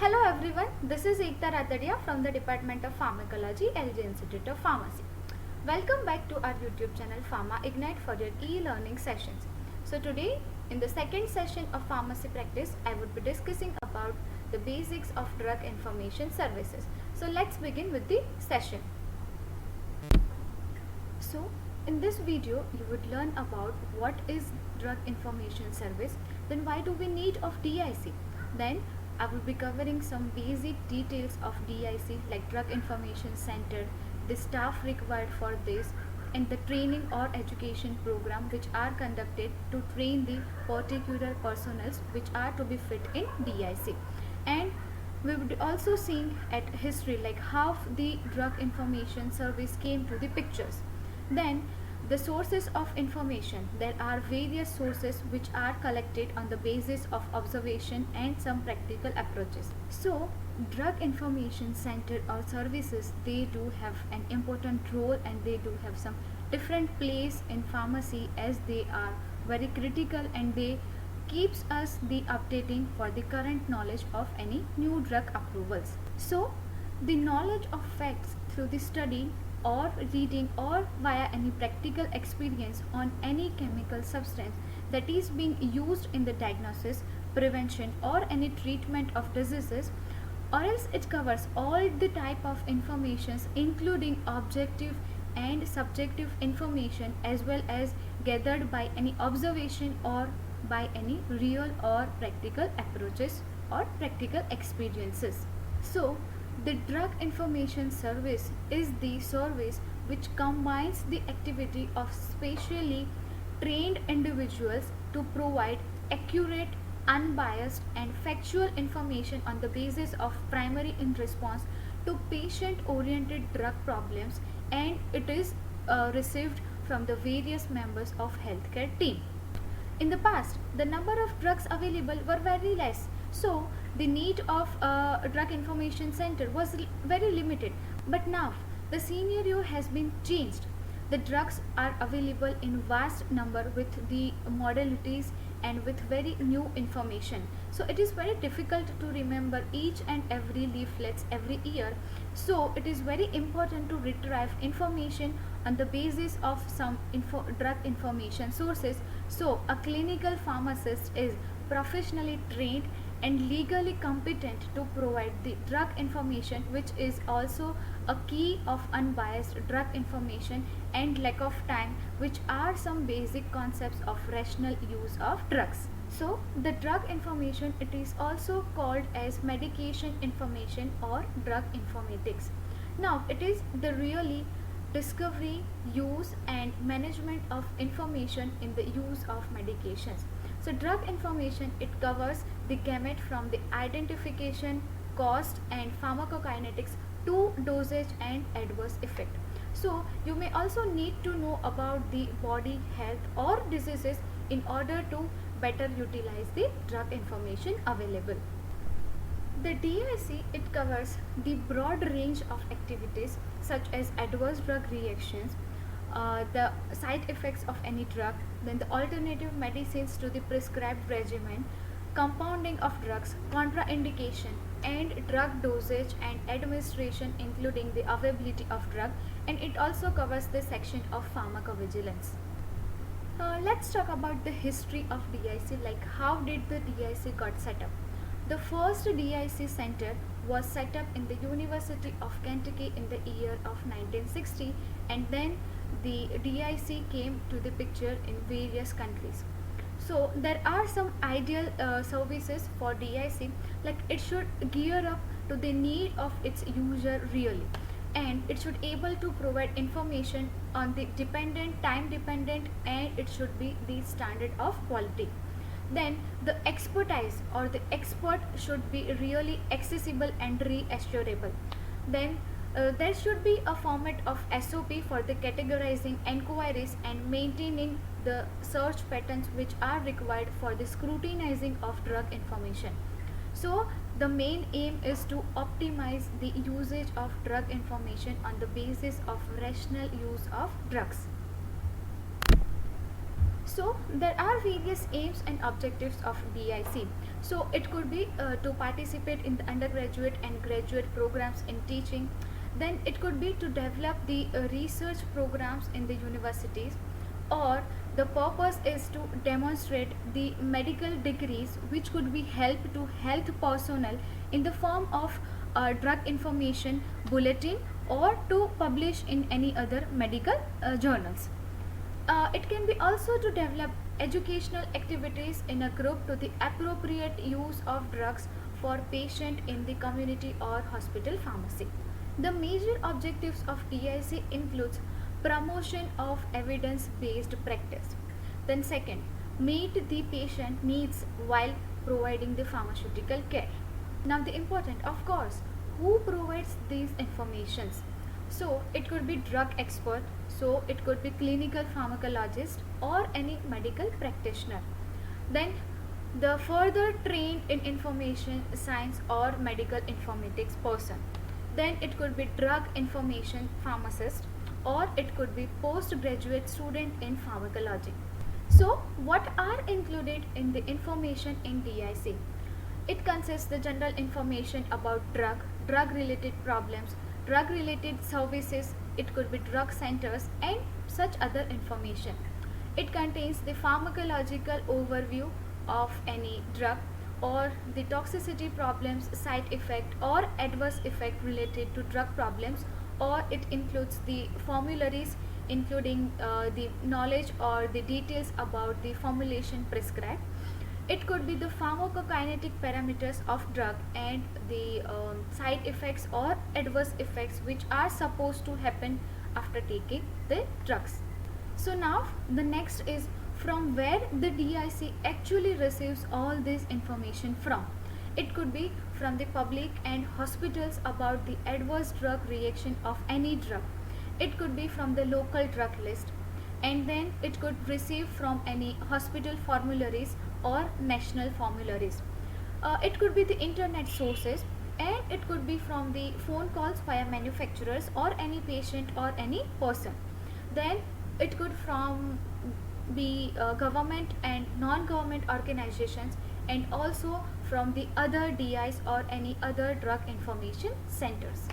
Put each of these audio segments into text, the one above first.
Hello everyone, this is Ekta Radadiya from the Department of Pharmacology, LG Institute of Pharmacy. Welcome back to our YouTube channel Pharma Ignite for your e-learning sessions. So today in the second session of pharmacy practice, I would be discussing about the basics of drug information services. So let's begin with the session. So in this video, you would learn about what is drug information service, then why do we need of DIC, then I will be covering some basic details of DIC like Drug Information Center, the staff required for this, and the training or education program which are conducted to train the particular personnel which are to be fit in DIC. And we would also see at history like how the drug information service came to the pictures. Then the sources of information. There are various sources which are collected on the basis of observation and some practical approaches. So drug information center or services, they do have an important role and they do have some different place in pharmacy as they are very critical and they keeps us the updating for the current knowledge of any new drug approvals. So the knowledge of facts through the study or reading or via any practical experience on any chemical substance that is being used in the diagnosis, prevention or any treatment of diseases, or else it covers all the type of informations including objective and subjective information as well as gathered by any observation or by any real or practical approaches or practical experiences. So the drug information service is the service which combines the activity of specially trained individuals to provide accurate, unbiased and factual information on the basis of primary in response to patient-oriented drug problems, and it is received from the various members of healthcare team. In the past, the number of drugs available were very less, so the need of a drug information center was very limited. But now the scenario has been changed. The drugs are available in vast number with the modalities and with very new information. So it is very difficult to remember each and every leaflets every year. So it is very important to retrieve information on the basis of some drug information sources. So a clinical pharmacist is professionally trained and legally competent to provide the drug information, which is also a key of unbiased drug information and lack of time, which are some basic concepts of rational use of drugs. So the drug information, it is also called as medication information or drug informatics. Now it is the really discovery, use and management of information in the use of medications. So drug information, it covers the gamut from the identification, cost and pharmacokinetics to dosage and adverse effect. So you may also need to know about the body health or diseases in order to better utilize the drug information available. The DIC, it covers the broad range of activities such as adverse drug reactions, the side effects of any drug, then the alternative medicines to the prescribed regimen, compounding of drugs, contraindication, and drug dosage and administration including the availability of drug, and it also covers the section of pharmacovigilance. Let's talk about the history of DIC, like how did the DIC got set up. The first DIC center was set up in the University of Kentucky in the year of 1960, and then the DIC came to the picture in various countries. So there are some ideal services for DIC, like it should gear up to the need of its user really, and it should able to provide information on the dependent, time dependent, and it should be the standard of quality. Then the expertise or the expert should be really accessible and reassurable. Then there should be a format of SOP for the categorizing enquiries and maintaining the search patterns which are required for the scrutinizing of drug information. So the main aim is to optimize the usage of drug information on the basis of rational use of drugs. So there are various aims and objectives of DIC. So it could be to participate in the undergraduate and graduate programs in teaching. Then it could be to develop the research programs in the universities, or the purpose is to demonstrate the medical degrees which could be help to health personnel in the form of drug information bulletin, or to publish in any other medical journals. It can be also to develop educational activities in a group to the appropriate use of drugs for patient in the community or hospital pharmacy. The major objectives of DIC includes promotion of evidence-based practice. Then second, meet the patient needs while providing the pharmaceutical care. Now the important, of course, who provides these informations? So it could be drug expert, so it could be clinical pharmacologist or any medical practitioner. Then the further trained in information science or medical informatics person. Then it could be drug information pharmacist, or it could be postgraduate student in pharmacology. So what are included in the information in DIC? It consists the general information about drug related problems, drug related services, it could be drug centers and such other information. It contains the pharmacological overview of any drug, or the toxicity problems, side effect or adverse effect related to drug problems, or it includes the formularies including the knowledge or the details about the formulation prescribed. It could be the pharmacokinetic parameters of drug and the side effects or adverse effects which are supposed to happen after taking the drugs. So now the next is from where the DIC actually receives all this information from. It could be from the public and hospitals about the adverse drug reaction of any drug. It could be from the local drug list, and then it could receive from any hospital formularies or national formularies. It could be the internet sources, and it could be from the phone calls via manufacturers or any patient or any person. Then it could from the government and non-government organizations, and also from the other DIs or any other drug information centers.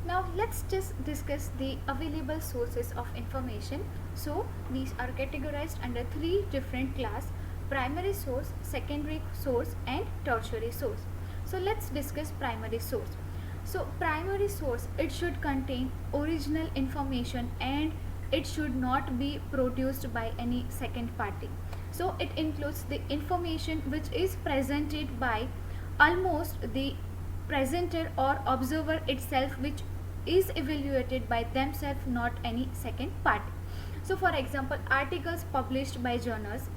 Now let's just discuss the available sources of information. So these are categorized under three different class: primary source, secondary source and tertiary source. So let's discuss primary source. So primary source, it should contain original information and it should not be produced by any second party. So it includes the information which is presented by almost the presenter or observer itself, which is evaluated by themselves, not any second party. So for example, articles published by journals,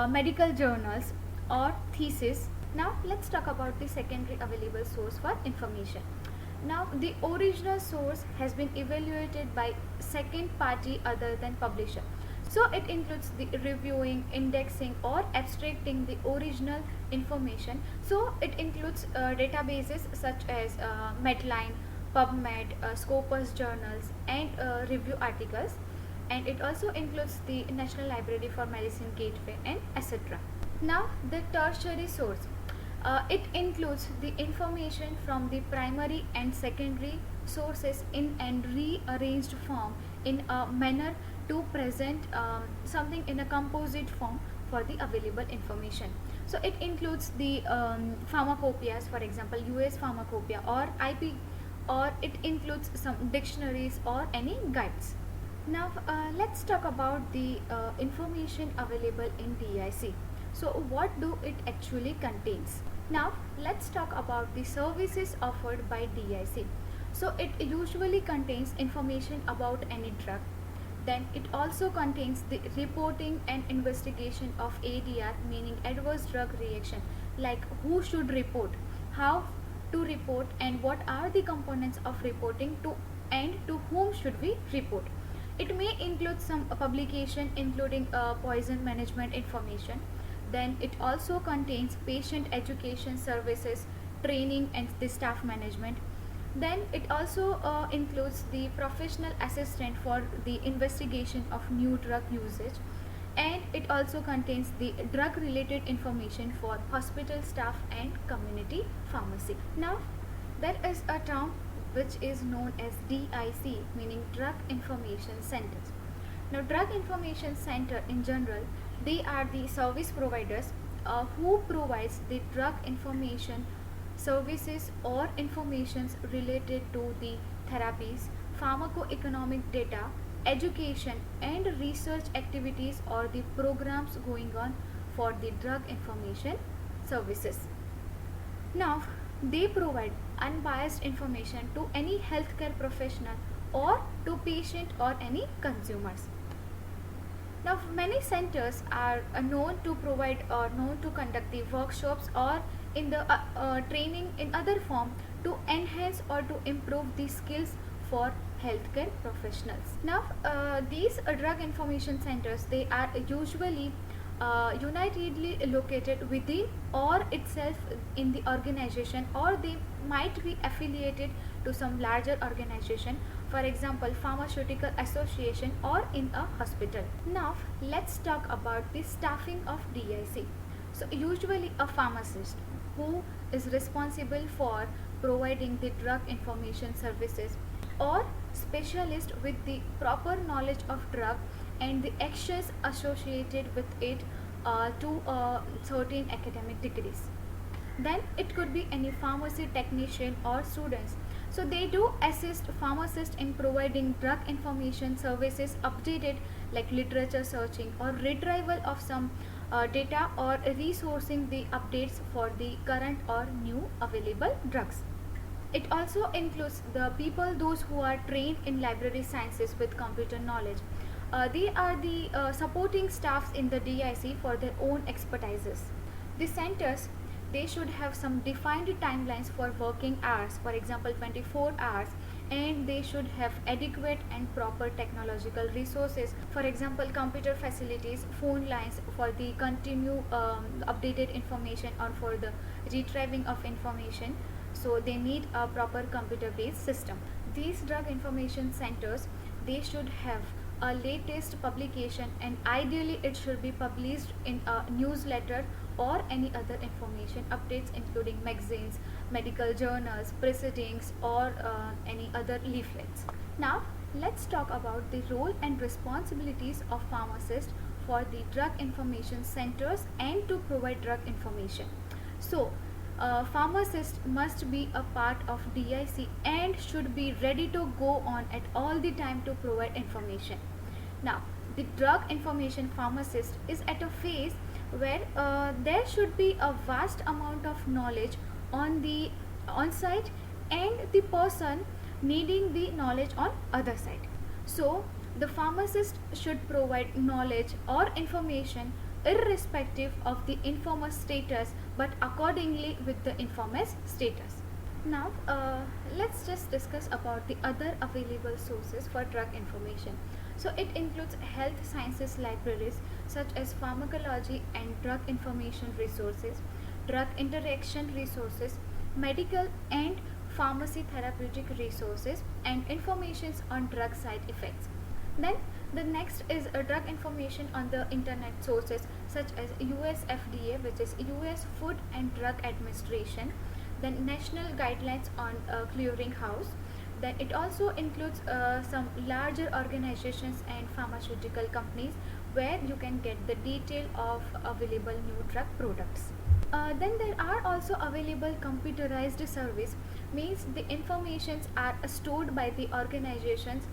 medical journals or thesis. Now let's talk about the secondary available source for information. Now the original source has been evaluated by second party other than publisher. So it includes the reviewing, indexing or abstracting the original information. So it includes databases such as Medline, PubMed, Scopus journals and review articles, and it also includes the National Library for Medicine Gateway and etc. Now the tertiary source. It includes the information from the primary and secondary sources in and rearranged form in a manner to present something in a composite form for the available information. So it includes the pharmacopoeias, for example US pharmacopoeia or IP, or it includes some dictionaries or any guides. Now let's talk about the information available in DIC. So what do it actually contains? Now let's talk about the services offered by DIC. So it usually contains information about any drug. Then it also contains the reporting and investigation of ADR, meaning adverse drug reaction, like who should report, how to report, and what are the components of reporting to, and to whom should we report. It may include some publication including poison management information. Then it also contains patient education services, training and the staff management. Then it also includes the professional assistant for the investigation of new drug usage. and it also contains the drug related information for hospital staff and community pharmacy. Now there is a term which is known as DIC, meaning Drug Information Centers. Now drug information center in general, they are the service providers who provides the drug information services or informations related to the therapies, pharmacoeconomic data, education and research activities or the programs going on for the drug information services. Now, they provide unbiased information to any healthcare professional or to patient or any consumers. Now, many centers are known to provide or known to conduct the workshops or in the training in other form to enhance or to improve the skills for healthcare professionals. Now, these drug information centers, they are usually unitedly located within or itself in the organization, or they might be affiliated to some larger organization, for example pharmaceutical association or in a hospital. Now let's talk about the staffing of DIC. So usually a pharmacist who is responsible for providing the drug information services, or specialist with the proper knowledge of drug and the actions associated with it to certain academic degrees. Then it could be any pharmacy technician or students. So they do assist pharmacists in providing drug information services updated like literature searching or retrieval of some data or resourcing the updates for the current or new available drugs. It also includes the people, those who are trained in library sciences with computer knowledge. They are the supporting staffs in the DIC for their own expertises. The centers, they should have some defined timelines for working hours, for example 24 hours, and they should have adequate and proper technological resources, for example computer facilities, phone lines for the continue updated information or for the retrieving of information. So they need a proper computer based system. These drug information centers, they should have a latest publication, and ideally it should be published in a newsletter or any other information updates including magazines, medical journals, proceedings or any other leaflets. Now let's talk about the role and responsibilities of pharmacists for the drug information centers and to provide drug information. So pharmacist must be a part of DIC and should be ready to go on at all the time to provide information. Now, the drug information pharmacist is at a phase where there should be a vast amount of knowledge on the on site and the person needing the knowledge on other side. So, the pharmacist should provide knowledge or information irrespective of the informer's status but accordingly with the informer's status. Now let's just discuss about the other available sources for drug information. So it includes health sciences libraries such as pharmacology and drug information resources, drug interaction resources, medical and pharmacy therapeutic resources, and informations on drug side effects. Then the next is a drug information on the internet sources such as US FDA, which is US Food and Drug Administration, then national guidelines on clearinghouse. Then it also includes some larger organizations and pharmaceutical companies where you can get the detail of available new drug products. Then there are also available computerized service, means the informations are stored by the organizations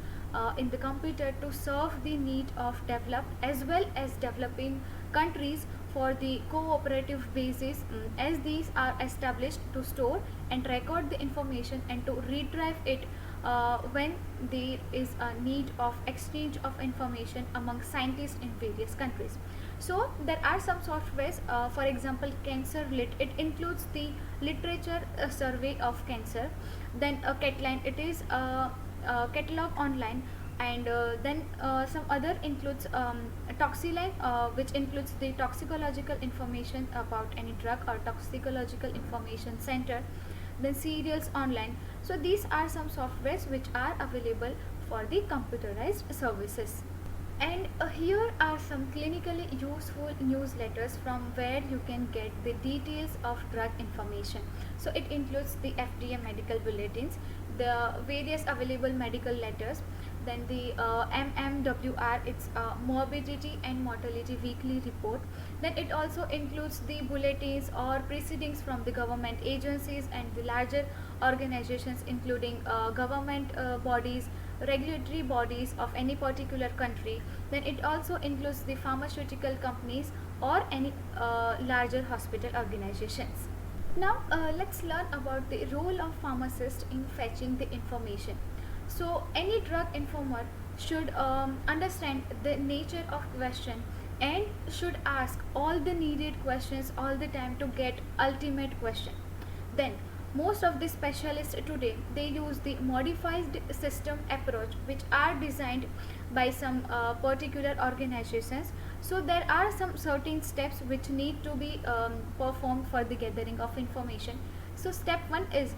in the computer to serve the need of developed as well as developing countries for the cooperative basis, as these are established to store and record the information and to retrieve it when there is a need of exchange of information among scientists in various countries. So there are some softwares, for example CancerLit, it includes the literature survey of cancer. Then Catline, it is catalog online. And then some other includes Toxiline, which includes the toxicological information about any drug, or toxicological information center. Then Serials Online. So these are some softwares which are available for the computerized services. And here are some clinically useful newsletters from where you can get the details of drug information. So it includes the FDA medical bulletins, the various available medical letters, then the MMWR, it's morbidity and mortality weekly report. Then it also includes the bulletins or proceedings from the government agencies and the larger organizations, including government bodies, regulatory bodies of any particular country. Then it also includes the pharmaceutical companies or any larger hospital organizations. Now let's learn about the role of pharmacist in fetching the information. So any drug informer should understand the nature of question and should ask all the needed questions all the time to get ultimate question. Then most of the specialists today, they use the modified system approach, which are designed by some particular organizations. So there are some certain steps which need to be performed for the gathering of information. So step 1 is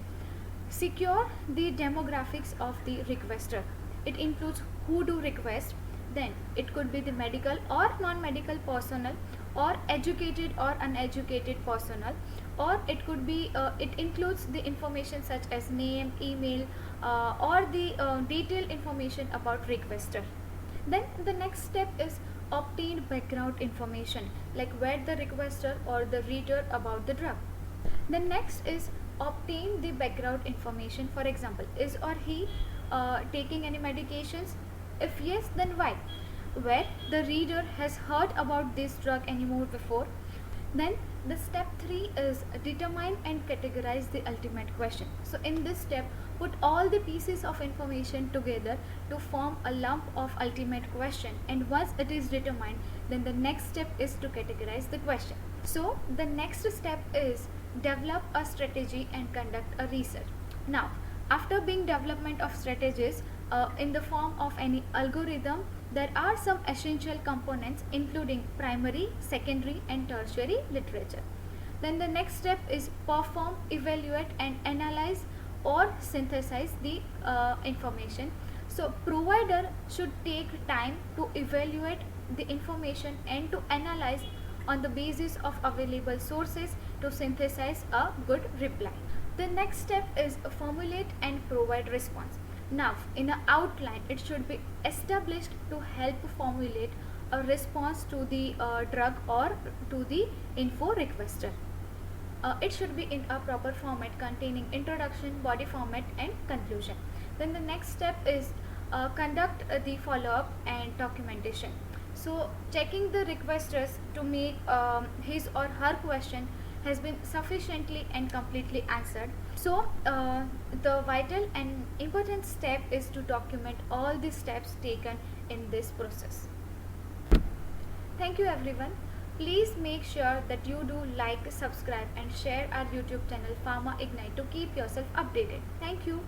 secure the demographics of the requester. It includes who do request, then it could be the medical or non-medical personnel, or educated or uneducated personnel, or it could be it includes the information such as name, email, or the detailed information about requester. Then the next step is obtain background information, like where the requester or the reader about the drug. The next is obtain the background information. For example, is or he taking any medications? If yes, then why? Where the reader has heard about this drug anymore before. Then the step 3 is determine and categorize the ultimate question. So in this step, put all the pieces of information together to form a lump of ultimate question, and once it is determined, then the next step is to categorize the question. So the next step is develop a strategy and conduct a research. Now after being development of strategies in the form of any algorithm, there are some essential components including primary, secondary and tertiary literature. Then the next step is perform, evaluate and analyze or synthesize the information. So provider should take time to evaluate the information and to analyze on the basis of available sources to synthesize a good reply. The next step is formulate and provide response. Now in an outline, it should be established to help formulate a response to the drug or to the info requester. It should be in a proper format containing introduction, body format and conclusion. Then the next step is conduct the follow-up and documentation. So checking the requesters to make his or her question has been sufficiently and completely answered. So the vital and important step is to document all the steps taken in this process. Thank you everyone. Please make sure that you do like, subscribe and share our YouTube channel Pharma Ignite to keep yourself updated. Thank you.